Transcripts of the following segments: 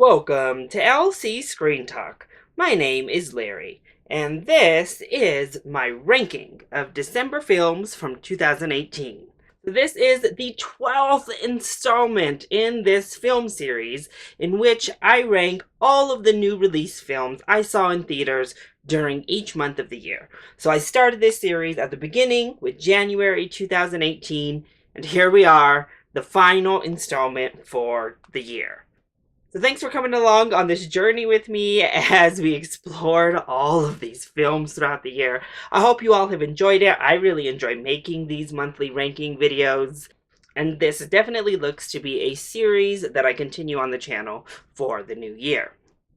Welcome to LC Screen Talk. My name is Larry, and this is my ranking of December films from 2018. This is the 12th installment in this film series in which I rank all of the new release films I saw in theaters during each month of the year. So I started this series at the beginning with January 2018, and here we are, the final installment for the year. So thanks for coming along on this journey with me as we explored all of these films throughout the year. I hope you all have enjoyed it. I really enjoy making these monthly ranking videos. And this definitely looks to be a series that I continue on the channel for the new year.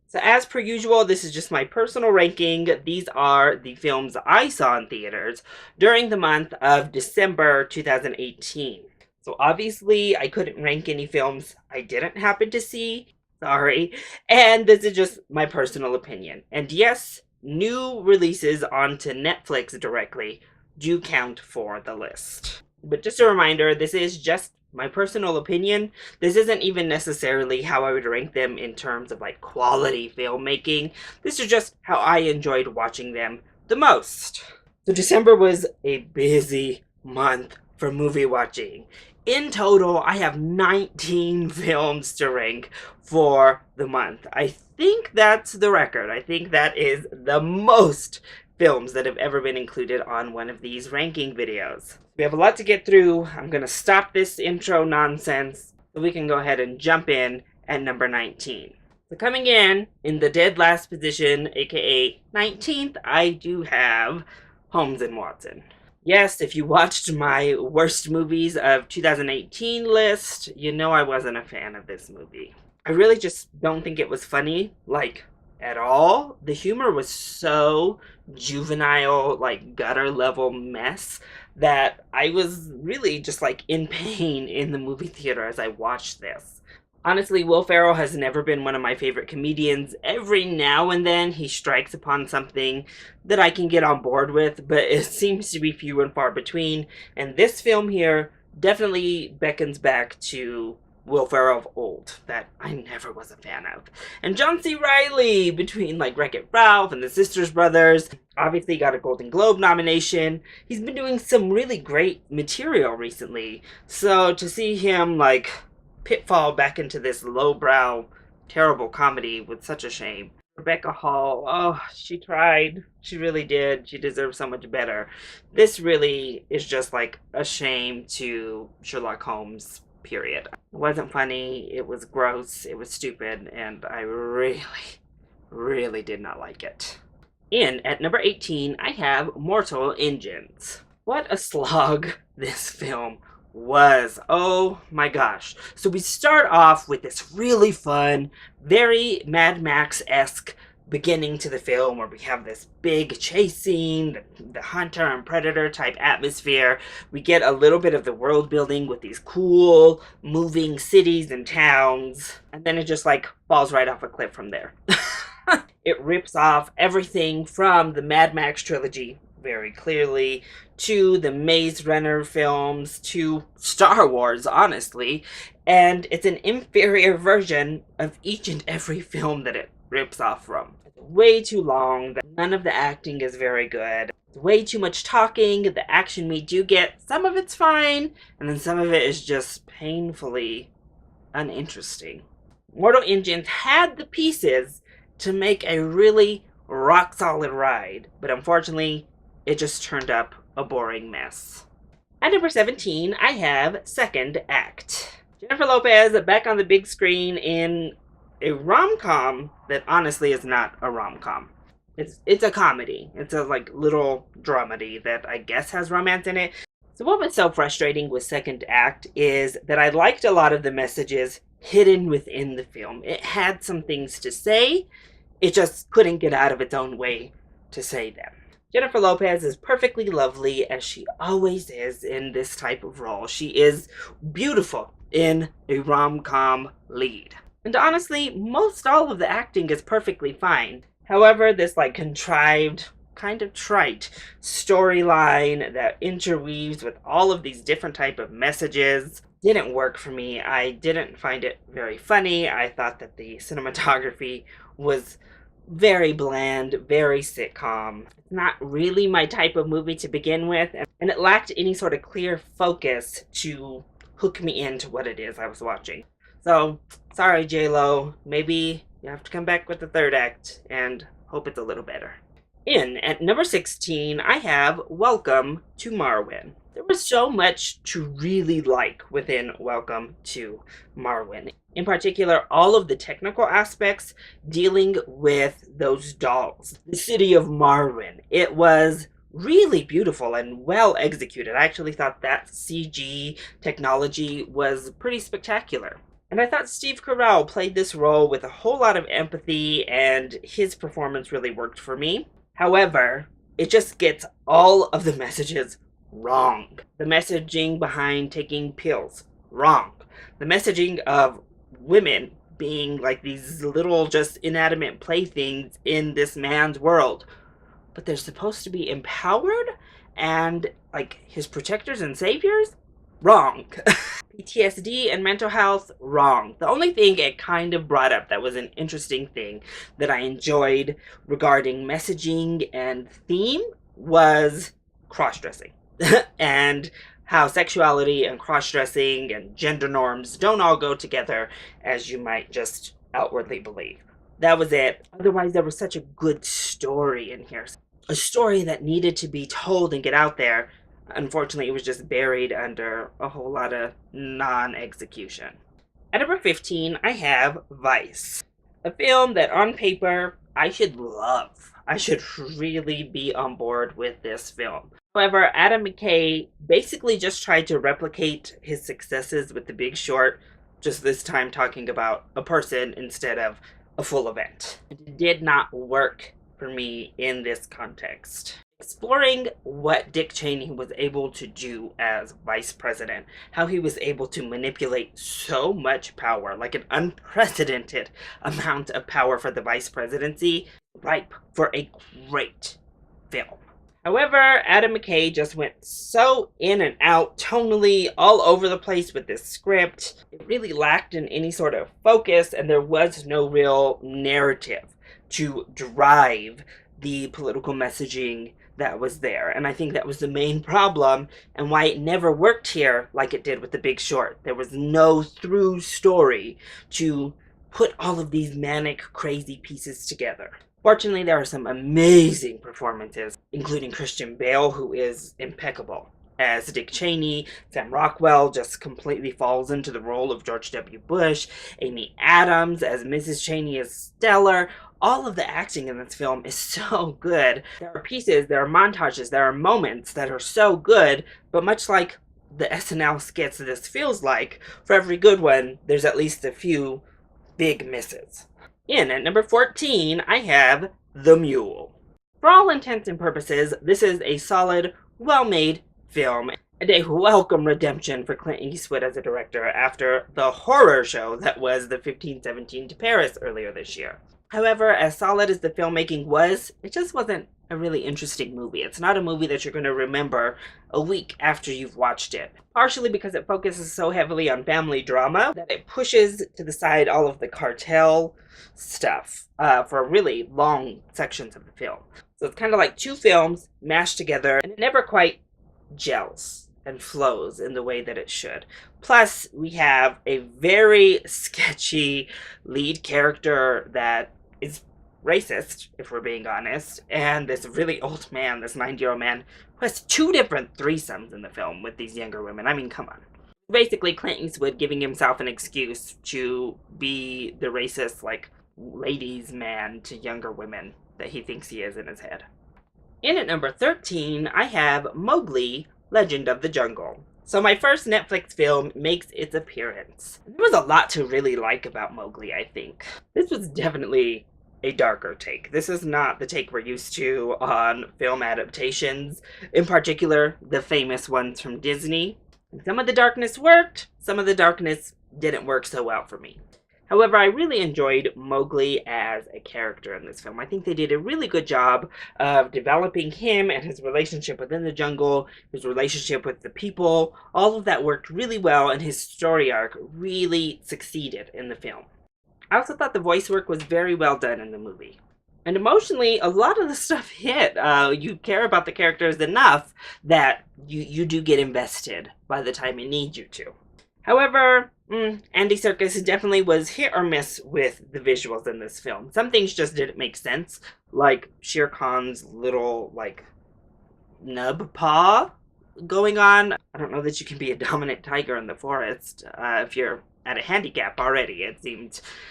So as per usual, this is just my personal ranking. These are the films I saw in theaters during the month of December 2018. So obviously, I couldn't rank any films I didn't happen to see. Sorry. And this is just my personal opinion. And yes, new releases onto Netflix directly do count for the list. But just a reminder, this is just my personal opinion. This isn't even necessarily how I would rank them in terms of like quality filmmaking. This is just how I enjoyed watching them the most. So December was a busy month for movie watching. In total, I have 19 films to rank for the month. I think that's the record. I think that is the most films that have ever been included on one of these ranking videos. We have a lot to get through. I'm going to stop this intro nonsense so we can go ahead and jump in at number 19. So coming in the dead last position, aka 19th, I do have Holmes Watson. Yes, if you watched my worst movies of 2018 list, you know I wasn't a fan of this movie. I really just don't think it was funny, like, at all. The humor was so juvenile, like, gutter level mess that I was really just, like, in pain in the movie theater as I watched this. Honestly, Will Ferrell has never been one of my favorite comedians. Every now and then he strikes upon something that I can get on board with, but it seems to be few and far between. And this film here definitely beckons back to Will Ferrell of old, that I never was a fan of. And John C. Reilly, between like Wreck-It Ralph and the Sisters Brothers, obviously got a Golden Globe nomination. He's been doing some really great material recently. So to see him like pitfall back into this lowbrow, terrible comedy with such a shame. Rebecca Hall, oh, she tried. She really did. She deserves so much better. This really is just like a shame to Sherlock Holmes, period. It wasn't funny, it was gross, it was stupid, and I really, really did not like it. In at number 18, I have Mortal Engines. What a slog this film was. Oh my gosh. So we start off with this really fun, very Mad Max-esque beginning to the film where we have this big chase scene, the hunter and predator type atmosphere. We get a little bit of the world building with these cool moving cities and towns, and then it just like falls right off a cliff from there. It rips off everything from the Mad Max trilogy very clearly, to the Maze Runner films, to Star Wars, honestly, and it's an inferior version of each and every film that it rips off from. It's way too long, none of the acting is very good, way too much talking, the action we do get, some of it's fine, and then some of it is just painfully uninteresting. Mortal Engines had the pieces to make a really rock-solid ride, but unfortunately, it just turned up a boring mess. At number 17, I have Second Act. Jennifer Lopez back on the big screen in a rom-com that honestly is not a rom-com. It's a comedy. It's a like little dramedy that I guess has romance in it. So what was so frustrating with Second Act is that I liked a lot of the messages hidden within the film. It had some things to say, it just couldn't get out of its own way to say them. Jennifer Lopez is perfectly lovely, as she always is in this type of role. She is beautiful in a rom-com lead. And honestly, most all of the acting is perfectly fine. However, this like contrived, kind of trite storyline that interweaves with all of these different type of messages didn't work for me. I didn't find it very funny. I thought that the cinematography was very bland, very sitcom. It's not really my type of movie to begin with, and it lacked any sort of clear focus to hook me into what it is I was watching. So, sorry, J-Lo. Maybe you have to come back with the third act and hope it's a little better. In at number 16, I have Welcome to Marwan. There was so much to really like within Welcome to Marwan. In particular, all of the technical aspects dealing with those dolls. The city of Marwan. It was really beautiful and well executed. I actually thought that CG technology was pretty spectacular. And I thought Steve Carell played this role with a whole lot of empathy, and his performance really worked for me. However, it just gets all of the messages wrong. The messaging behind taking pills, wrong. The messaging of women being like these little just inanimate playthings in this man's world. But they're supposed to be empowered and like his protectors and saviors? Wrong. PTSD and mental health? Wrong. The only thing it kind of brought up that was an interesting thing that I enjoyed regarding messaging and theme was cross-dressing. And how sexuality and cross-dressing and gender norms don't all go together as you might just outwardly believe. That was it. Otherwise, there was such a good story in here. A story that needed to be told and get out there. Unfortunately, it was just buried under a whole lot of non-execution. At number 15, I have Vice. A film that on paper I should love. I should really be on board with this film. However, Adam McKay basically just tried to replicate his successes with The Big Short, just this time talking about a person instead of a full event. It did not work for me in this context. Exploring what Dick Cheney was able to do as vice president, how he was able to manipulate so much power, like an unprecedented amount of power for the vice presidency, ripe for a great film. However, Adam McKay just went so in and out, tonally, all over the place with this script. It really lacked in any sort of focus, and there was no real narrative to drive the political messaging that was there. And I think that was the main problem and why it never worked here like it did with The Big Short. There was no through story to put all of these manic, crazy pieces together. Fortunately, there are some amazing performances, including Christian Bale, who is impeccable as Dick Cheney. Sam Rockwell just completely falls into the role of George W. Bush. Amy Adams as Mrs. Cheney is stellar. All of the acting in this film is so good. There are pieces, there are montages, there are moments that are so good, but much like the SNL skits this feels like, for every good one, there's at least a few big misses. In at number 14, I have The Mule. For all intents and purposes, this is a solid, well-made film, and a welcome redemption for Clint Eastwood as a director after the horror show that was the 1517 to Paris earlier this year. However, as solid as the filmmaking was, it just wasn't a really interesting movie. It's not a movie that you're going to remember a week after you've watched it. Partially because it focuses so heavily on family drama that it pushes to the side all of the cartel stuff for really long sections of the film. So it's kind of like two films mashed together, and it never quite gels and flows in the way that it should. Plus, we have a very sketchy lead character that is racist, if we're being honest, and this really old man, this 90-year-old man, who has two different threesomes in the film with these younger women. I mean, come on. Basically, Clint Eastwood giving himself an excuse to be the racist, like, ladies' man to younger women that he thinks he is in his head. In at number 13, I have Mowgli, Legend of the Jungle. So my first Netflix film makes its appearance. There was a lot to really like about Mowgli, I think. This was definitely a darker take. This is not the take we're used to on film adaptations, in particular the famous ones from Disney. Some of the darkness worked, some of the darkness didn't work so well for me. However, I really enjoyed Mowgli as a character in this film. I think they did a really good job of developing him and his relationship within the jungle, his relationship with the people. All of that worked really well, and his story arc really succeeded in the film. I also thought the voice work was very well done in the movie. And emotionally, a lot of the stuff hit. You care about the characters enough that you do get invested by the time it needs you to. However, Andy Serkis definitely was hit or miss with the visuals in this film. Some things just didn't make sense, like Shere Khan's little, nub paw going on. I don't know that you can be a dominant tiger in the forest if you're at a handicap already. It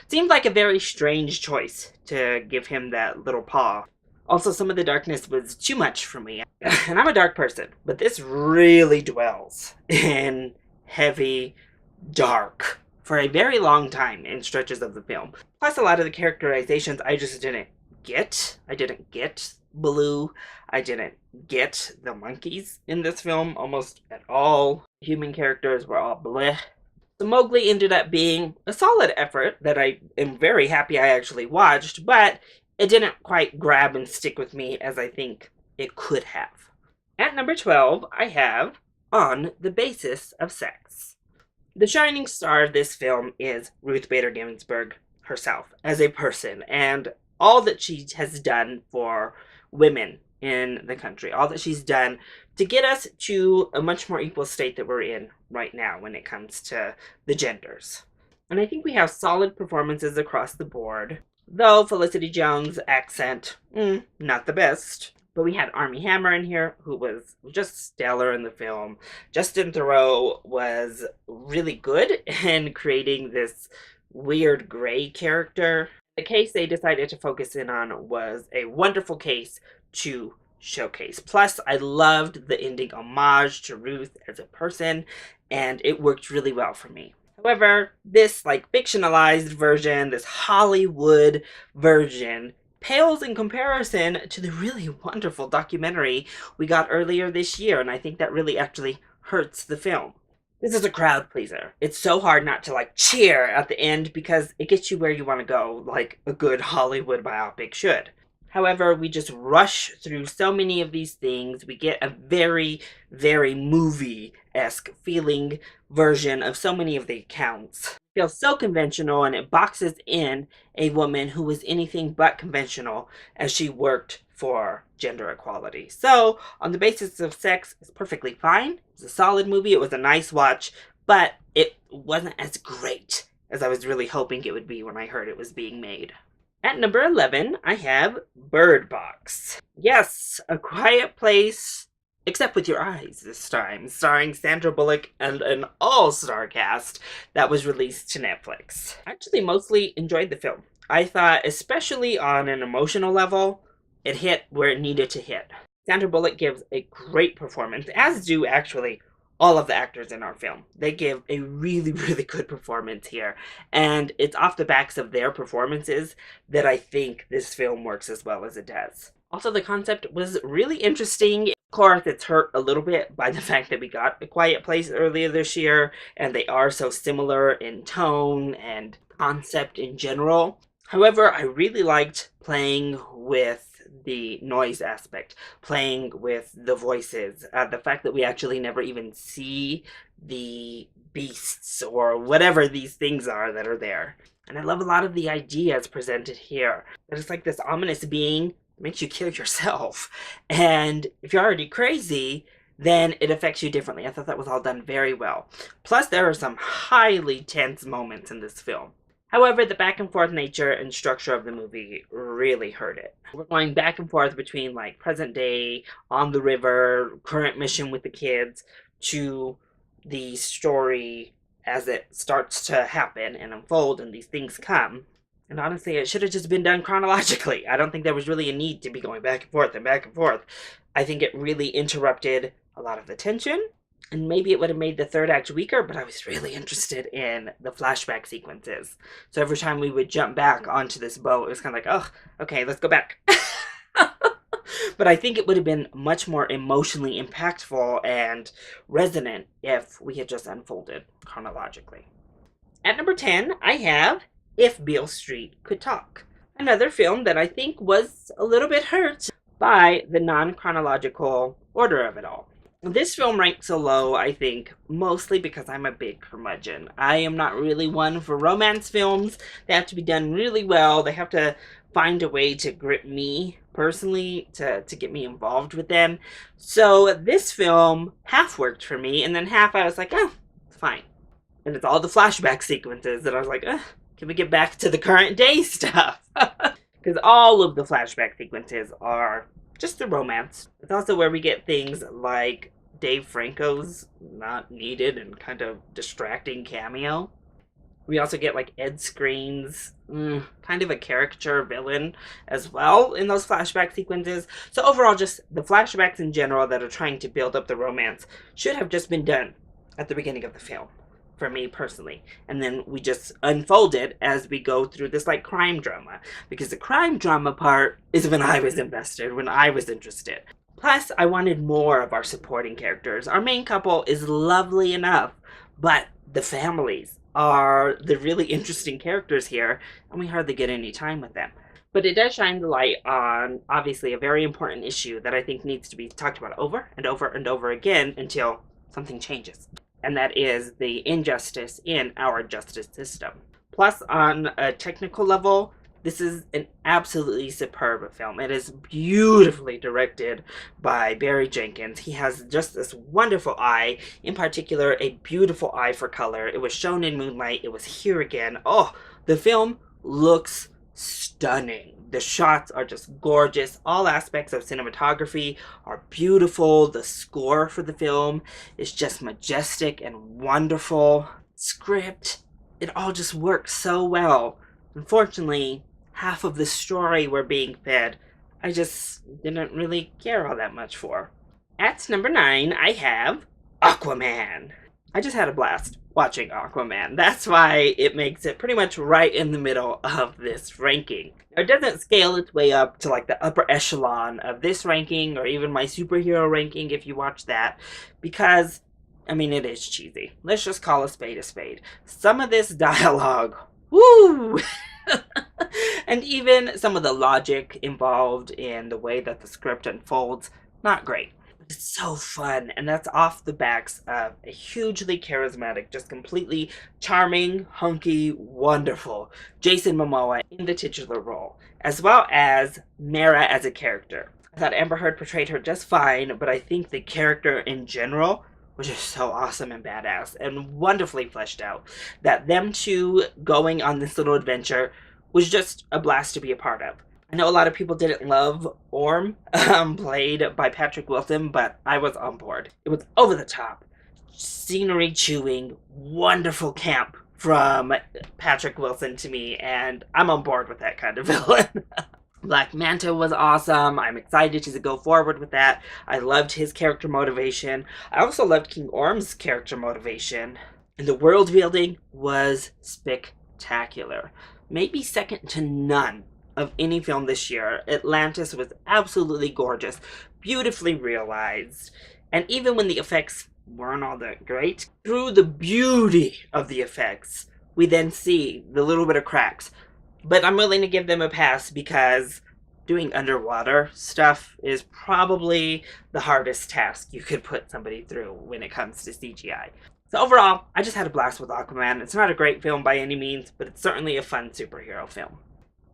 seemed like a very strange choice to give him that little paw. Also, some of the darkness was too much for me. And I'm a dark person, but this really dwells in heavy dark for a very long time in stretches of the film. Plus, a lot of the characterizations I just didn't get. I didn't get Baloo. I didn't get the monkeys in this film almost at all. Human characters were all bleh. So Mowgli ended up being a solid effort that I am very happy I actually watched, but it didn't quite grab and stick with me as I think it could have. At number 12, I have On the Basis of Sex. The shining star of this film is Ruth Bader Ginsburg herself as a person, and all that she has done for women in the country, all that she's done to get us to a much more equal state that we're in right now when it comes to the genders. And I think we have solid performances across the board, though Felicity Jones' accent, not the best. But we had Armie Hammer in here, who was just stellar in the film. Justin Theroux was really good in creating this weird gray character. The case they decided to focus in on was a wonderful case to showcase. Plus, I loved the ending homage to Ruth as a person, and it worked really well for me. However, this fictionalized version, this Hollywood version, pales in comparison to the really wonderful documentary we got earlier this year, and I think that really actually hurts the film. This is a crowd pleaser. It's so hard not to cheer at the end because it gets you where you want to go, like a good Hollywood biopic should. However, we just rush through so many of these things. We get a very, very movie-esque feeling version of so many of the accounts. It feels so conventional, and it boxes in a woman who was anything but conventional as she worked for gender equality. So, On the Basis of Sex is perfectly fine. It was a solid movie. It was a nice watch, but it wasn't as great as I was really hoping it would be when I heard it was being made. At number 11, I have Byrd Box. Yes, A Quiet Place, except with your eyes this time, starring Sandra Bullock and an all-star cast that was released to Netflix. I actually mostly enjoyed the film. I thought, especially on an emotional level, it hit where it needed to hit. Sandra Bullock gives a great performance, as do actually all of the actors in our film. They give a really, really good performance here. And it's off the backs of their performances that I think this film works as well as it does. Also, the concept was really interesting. Of course, it's hurt a little bit by the fact that we got A Quiet Place earlier this year, and they are so similar in tone and concept in general. However, I really liked playing with the noise aspect, playing with the voices, the fact that we actually never even see the beasts or whatever these things are that are there. And I love a lot of the ideas presented here. That it's like this ominous being that makes you kill yourself. And if you're already crazy, then it affects you differently. I thought that was all done very well. Plus, there are some highly tense moments in this film. However, the back and forth nature and structure of the movie really hurt it. We're going back and forth between present day, on the river, current mission with the kids, to the story as it starts to happen and unfold and these things come. And honestly, it should have just been done chronologically. I don't think there was really a need to be going back and forth and back and forth. I think it really interrupted a lot of the tension. And maybe it would have made the third act weaker, but I was really interested in the flashback sequences. So every time we would jump back onto this boat, it was kind of like, oh, okay, let's go back. But I think it would have been much more emotionally impactful and resonant if we had just unfolded chronologically. At number 10, I have If Beale Street Could Talk. Another film that I think was a little bit hurt by the non-chronological order of it all. This film ranked so low, I think, mostly because I'm a big curmudgeon. I am not really one for romance films. They have to be done really well. They have to find a way to grip me personally, to get me involved with them. So this film half worked for me, and then half I was like, oh, it's fine. And it's all the flashback sequences that I was like, can we get back to the current day stuff? Because all of the flashback sequences are just the romance. It's also where we get things like Dave Franco's not needed and kind of distracting cameo. We also get like Ed Skrein's kind of a caricature villain as well in those flashback sequences. So overall, just the flashbacks in general that are trying to build up the romance should have just been done at the beginning of the film, for me personally. And then we just unfold it as we go through this like crime drama, because the crime drama part is when I was invested, when I was interested. Plus, I wanted more of our supporting characters. Our main couple is lovely enough, but the families are the really interesting characters here, and we hardly get any time with them. But it does shine the light on, obviously, a very important issue that I think needs to be talked about over and over and over again until something changes. And that is the injustice in our justice system. Plus, on a technical level, this is an absolutely superb film. It is beautifully directed by Barry Jenkins. He has just this wonderful eye, in particular, a beautiful eye for color. It was shown in Moonlight. It was here again. Oh, the film looks stunning. The shots are just gorgeous. All aspects of cinematography are beautiful. The score for the film is just majestic and wonderful. Script, it all just works so well. Unfortunately, half of the story we're being fed, I just didn't really care all that much for. At number 9, I have Aquaman. I just had a blast watching Aquaman. That's why it makes it pretty much right in the middle of this ranking. It doesn't scale its way up to like the upper echelon of this ranking or even my superhero ranking if you watch that, because, I mean, it is cheesy. Let's just call a spade a spade. Some of this dialogue, woo! And even some of the logic involved in the way that the script unfolds, not great. It's so fun, and that's off the backs of a hugely charismatic, just completely charming, hunky, wonderful Jason Momoa in the titular role, as well as Mera as a character. I thought Amber Heard portrayed her just fine, but I think the character in general was just so awesome and badass and wonderfully fleshed out, that them two going on this little adventure was just a blast to be a part of. I know a lot of people didn't love Orm, played by Patrick Wilson, but I was on board. It was over the top, scenery chewing, wonderful camp from Patrick Wilson to me, and I'm on board with that kind of villain. Black Manta was awesome. I'm excited to go forward with that. I loved his character motivation. I also loved King Orm's character motivation. And the world building was spectacular. Maybe second to none of any film this year. Atlantis was absolutely gorgeous, beautifully realized, and even when the effects weren't all that great, through the beauty of the effects, we then see the little bit of cracks. But I'm willing to give them a pass because doing underwater stuff is probably the hardest task you could put somebody through when it comes to CGI. So overall, I just had a blast with Aquaman. It's not a great film by any means, but it's certainly a fun superhero film.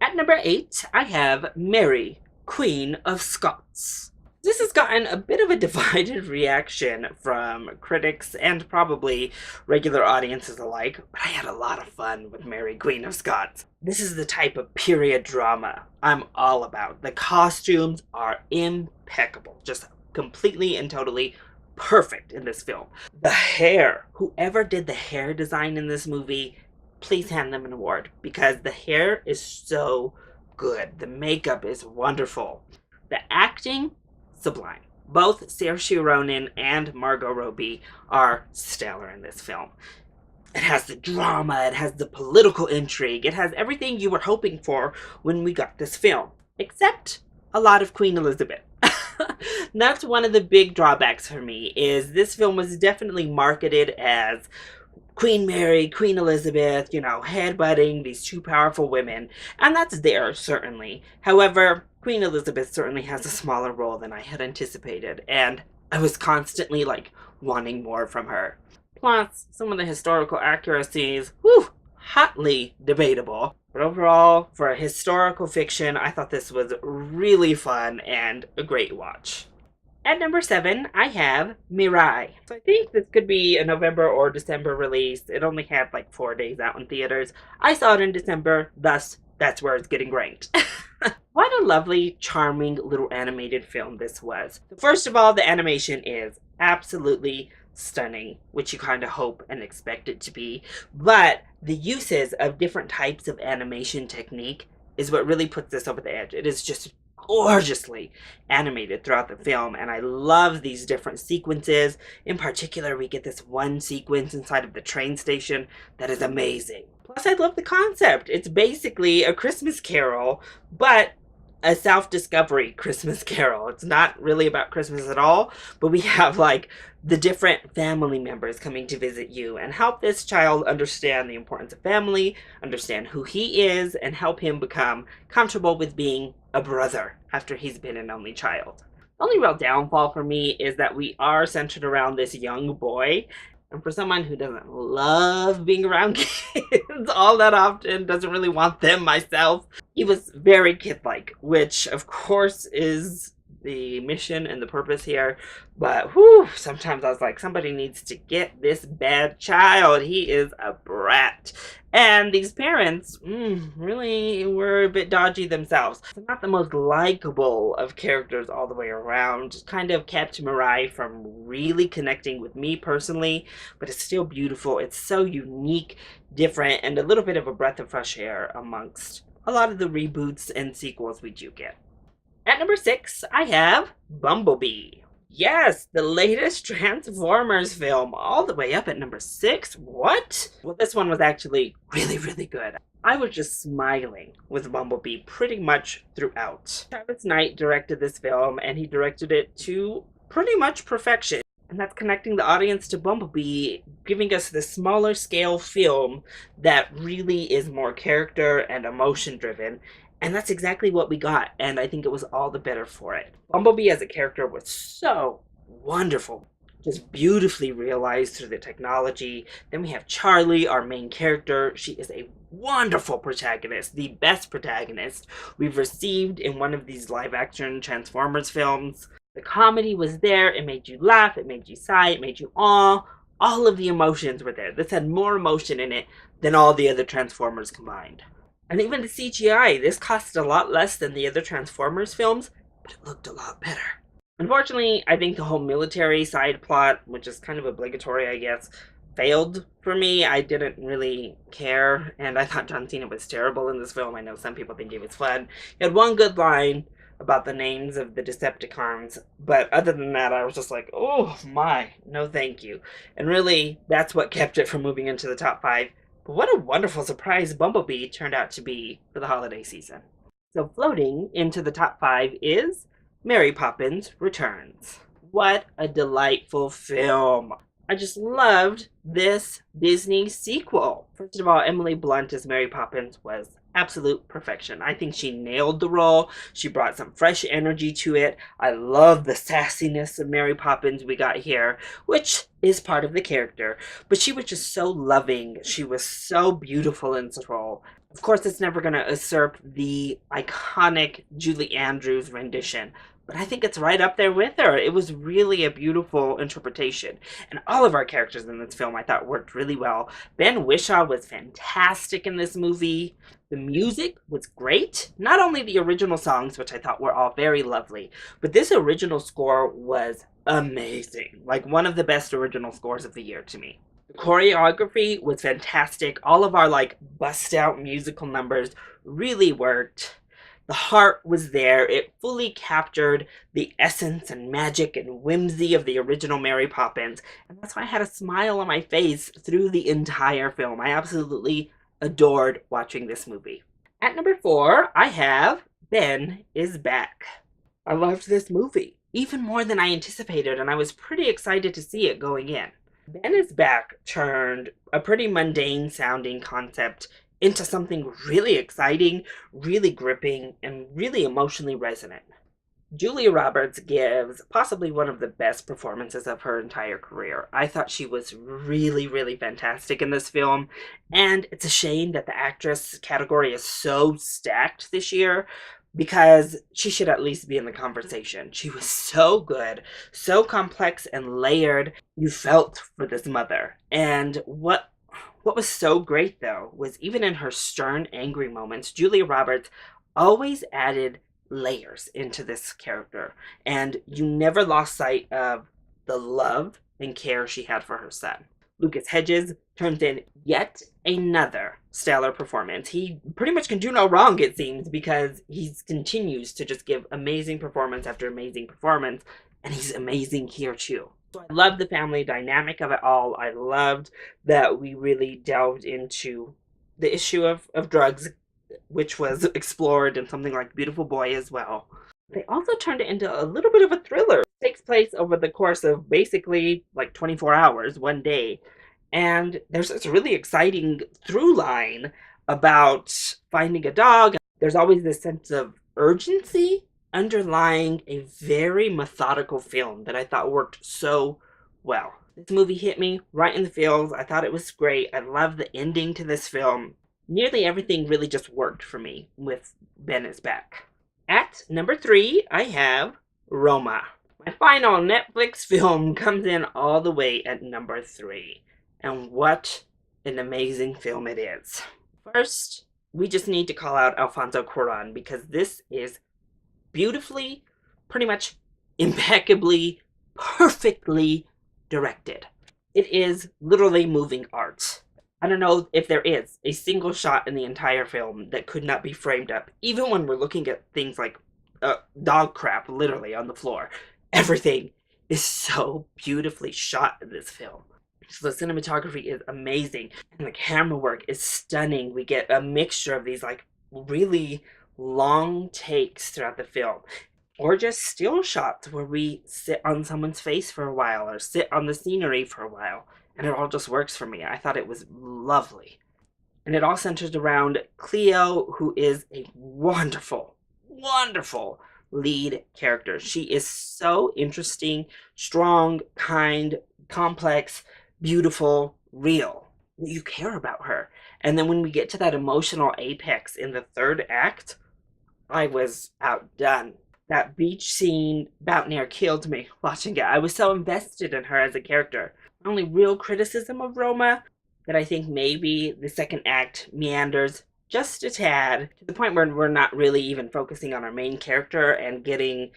At number 8, I have Mary, Queen of Scots. This has gotten a bit of a divided reaction from critics and probably regular audiences alike, but I had a lot of fun with Mary, Queen of Scots. This is the type of period drama I'm all about. The costumes are impeccable, just completely and totally perfect in this film. The hair, whoever did the hair design in this movie, please hand them an award, because the hair is so good. The makeup is wonderful. The acting, sublime. Both Saoirse Ronan and Margot Robbie are stellar in this film. It has the drama, it has the political intrigue, it has everything you were hoping for when we got this film, except a lot of Queen Elizabeth. That's one of the big drawbacks for me, is this film was definitely marketed as Queen Mary, Queen Elizabeth, headbutting these two powerful women. And that's there, certainly. However, Queen Elizabeth certainly has a smaller role than I had anticipated. And I was constantly, wanting more from her. Plus, some of the historical accuracies, whew, hotly debatable. But overall, for a historical fiction, I thought this was really fun and a great watch. At number 7, I have Mirai. So I think this could be a November or December release. It only had 4 days out in theaters. I saw it in December, thus that's where it's getting ranked. What a lovely, charming little animated film this was. First of all, the animation is absolutely stunning, which you kind of hope and expect it to be. But the uses of different types of animation technique is what really puts this over the edge. It is just gorgeously animated throughout the film, and I love these different sequences. In particular, we get this one sequence inside of the train station that is amazing. Plus, I love the concept. It's basically a Christmas Carol, but a self-discovery Christmas Carol. It's not really about Christmas at all, but we have the different family members coming to visit you and help this child understand the importance of family, understand who he is, and help him become comfortable with being a brother after he's been an only child. The only real downfall for me is that we are centered around this young boy. And for someone who doesn't love being around kids all that often, doesn't really want them myself, he was very kid-like, which of course is the mission and the purpose here. But whew, sometimes I was like, somebody needs to get this bad child. He is a brat. And these parents really were a bit dodgy themselves. So not the most likable of characters all the way around. Just kind of kept Mirai from really connecting with me personally. But it's still beautiful. It's so unique, different, and a little bit of a breath of fresh air amongst a lot of the reboots and sequels we do get. At number 6, I have Bumblebee. Yes, the latest Transformers film, all the way up at number 6. What? Well, this one was actually really, really good. I was just smiling with Bumblebee pretty much throughout. Travis Knight directed this film, and he directed it to pretty much perfection. And that's connecting the audience to Bumblebee, giving us this smaller scale film that really is more character and emotion driven. And that's exactly what we got, and I think it was all the better for it. Bumblebee as a character was so wonderful, just beautifully realized through the technology. Then we have Charlie, our main character. She is a wonderful protagonist, the best protagonist we've received in one of these live-action Transformers films. The comedy was there. It made you laugh, it made you sigh, it made you awe. All of the emotions were there. This had more emotion in it than all the other Transformers combined. And even the CGI, this cost a lot less than the other Transformers films, but it looked a lot better. Unfortunately, I think the whole military side plot, which is kind of obligatory, I guess, failed for me. I didn't really care, and I thought John Cena was terrible in this film. I know some people think he was fun. He had one good line about the names of the Decepticons, but other than that, I was just like, oh my, no thank you. And really, that's what kept it from moving into the top 5. What a wonderful surprise Bumblebee turned out to be for the holiday season. So floating into the top 5 is Mary Poppins Returns. What a delightful film. I just loved this Disney sequel. First of all, Emily Blunt as Mary Poppins was absolute perfection. I think she nailed the role. She brought some fresh energy to it. I love the sassiness of Mary Poppins we got here, which is part of the character. But she was just so loving. She was so beautiful in this role. Of course, it's never going to usurp the iconic Julie Andrews rendition, but I think it's right up there with her. It was really a beautiful interpretation. And all of our characters in this film I thought worked really well. Ben Whishaw was fantastic in this movie. The music was great. Not only the original songs, which I thought were all very lovely, but this original score was amazing. Like one of the best original scores of the year to me. The choreography was fantastic. All of our bust out musical numbers really worked. The heart was there. It fully captured the essence and magic and whimsy of the original Mary Poppins. And that's why I had a smile on my face through the entire film. I absolutely adored watching this movie. At number 4, I have Ben is Back. I loved this movie, even more than I anticipated, and I was pretty excited to see it going in. Ben is Back turned a pretty mundane sounding concept into something really exciting, really gripping, and really emotionally resonant. Julia Roberts gives possibly one of the best performances of her entire career. I thought she was really, really fantastic in this film, and it's a shame that the actress category is so stacked this year because she should at least be in the conversation. She was so good, so complex and layered. You felt for this mother. And what was so great though was even in her stern, angry moments, Julia Roberts always added layers into this character, and you never lost sight of the love and care she had for her son. Lucas Hedges turns in yet another stellar performance. He pretty much can do no wrong, it seems, because he continues to just give amazing performance after amazing performance, and he's amazing here too. So I love the family dynamic of it all. I loved that we really delved into the issue of drugs, which was explored in something like Beautiful Boy as well. They also turned it into a little bit of a thriller. It takes place over the course of basically like 24 hours, one day. And there's this really exciting through line about finding a dog. There's always this sense of urgency underlying a very methodical film that I thought worked so well. This movie hit me right in the feels. I thought it was great. I love the ending to this film. Nearly everything really just worked for me with Ben is Back. At number 3, I have Roma. My final Netflix film comes in all the way at number 3. And what an amazing film it is. First, we just need to call out Alfonso Cuarón because this is beautifully, pretty much impeccably, perfectly directed. It is literally moving art. I don't know if there is a single shot in the entire film that could not be framed up, even when we're looking at things like dog crap literally on the floor. Everything is so beautifully shot in this film. So the cinematography is amazing, and the camera work is stunning. We get a mixture of these like really long takes throughout the film, or just still shots where we sit on someone's face for a while or sit on the scenery for a while, and it all just works for me. I thought it was lovely. And it all centers around Cleo, who is a wonderful, wonderful lead character. She is so interesting, strong, kind, complex, beautiful, real. You care about her. And then when we get to that emotional apex in the third act, I was outdone. That beach scene about near killed me watching it. I was so invested in her as a character. My only real criticism of Roma that I think maybe the second act meanders just a tad to the point where we're not really even focusing on our main character and getting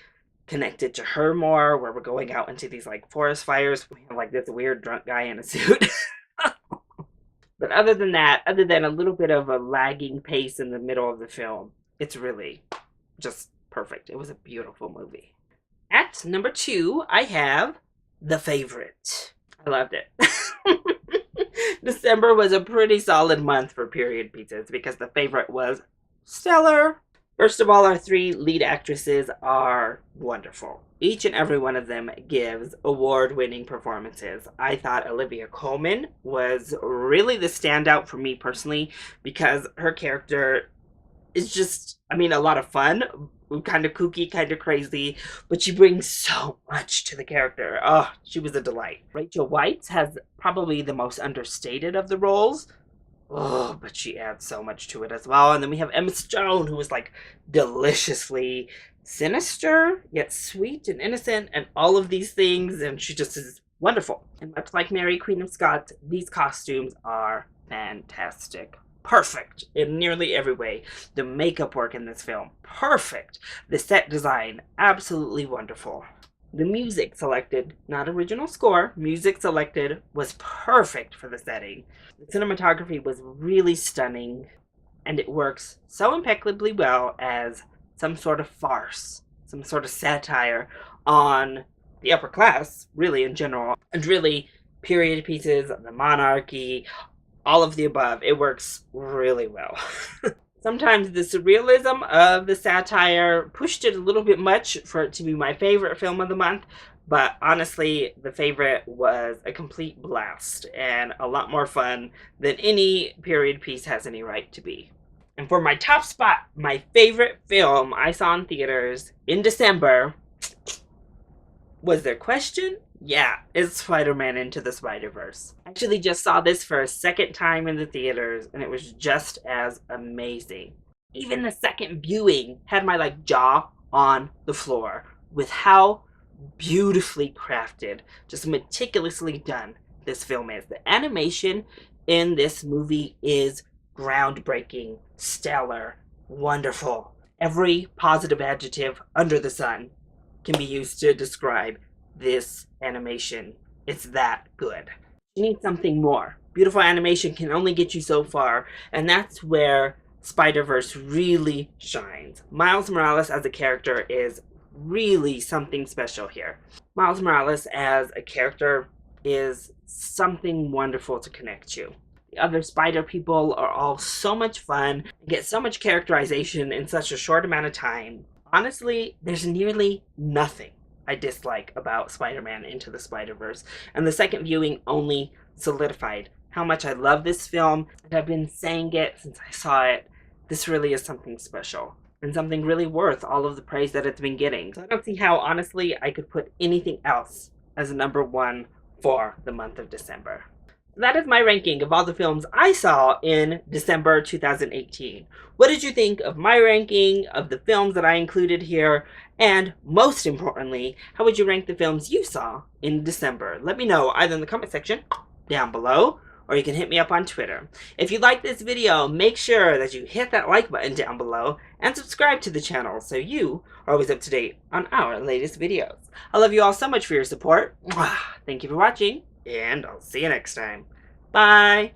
connected to her more, where we're going out into these like forest fires. We have like this weird drunk guy in a suit. But other than that, other than a little bit of a lagging pace in the middle of the film, it's really just perfect. It was a beautiful movie. At number 2, I have The Favorite. I loved it. December was a pretty solid month for period pieces because The Favorite was stellar. First of all, our 3 lead actresses are wonderful. Each and every one of them gives award-winning performances. I thought Olivia Colman was really the standout for me personally because her character is just, I mean, a lot of fun, kind of kooky, kind of crazy, but she brings so much to the character. Oh, she was a delight. Rachel Weisz has probably the most understated of the roles. Oh, but she adds so much to it as well. And then we have Emma Stone, who is like deliciously sinister, yet sweet and innocent, and all of these things. And she just is wonderful. And much like Mary, Queen of Scots, these costumes are fantastic. Perfect in nearly every way. The makeup work in this film, perfect. The set design, absolutely wonderful. The music selected, not original score, music selected was perfect for the setting. The cinematography was really stunning, and it works so impeccably well as some sort of farce, some sort of satire on the upper class, really in general, and really period pieces, the monarchy, all of the above. It works really well. Sometimes the surrealism of the satire pushed it a little bit much for it to be my favorite film of the month, but honestly, the favorite was a complete blast and a lot more fun than any period piece has any right to be. And for my top spot, my favorite film I saw in theaters in December, was there a question? Yeah, it's Spider-Man Into the Spider-Verse. I actually just saw this for a second time in the theaters, and it was just as amazing. Even the second viewing had my jaw on the floor with how beautifully crafted, just meticulously done this film is. The animation in this movie is groundbreaking, stellar, wonderful. Every positive adjective under the sun can be used to describe this animation. It's that good. You need something more. Beautiful animation can only get you so far, and that's where Spider-Verse really shines. Miles Morales as a character is really something special here. Miles Morales as a character is something wonderful to connect to. The other Spider people are all so much fun, get so much characterization in such a short amount of time. Honestly, there's nearly nothing I dislike about Spider-Man Into the Spider-Verse, and the second viewing only solidified how much I love this film, and I've been saying it since I saw it. This really is something special, and something really worth all of the praise that it's been getting. So I don't see how, honestly, I could put anything else as a number one for the month of December. That is my ranking of all the films I saw in December 2018. What did you think of my ranking of the films that I included here? And most importantly, how would you rank the films you saw in December? Let me know either in the comment section down below, or you can hit me up on Twitter. If you like this video, make sure that you hit that like button down below and subscribe to the channel so you are always up to date on our latest videos. I love you all so much for your support. Thank you for watching, and I'll see you next time. Bye!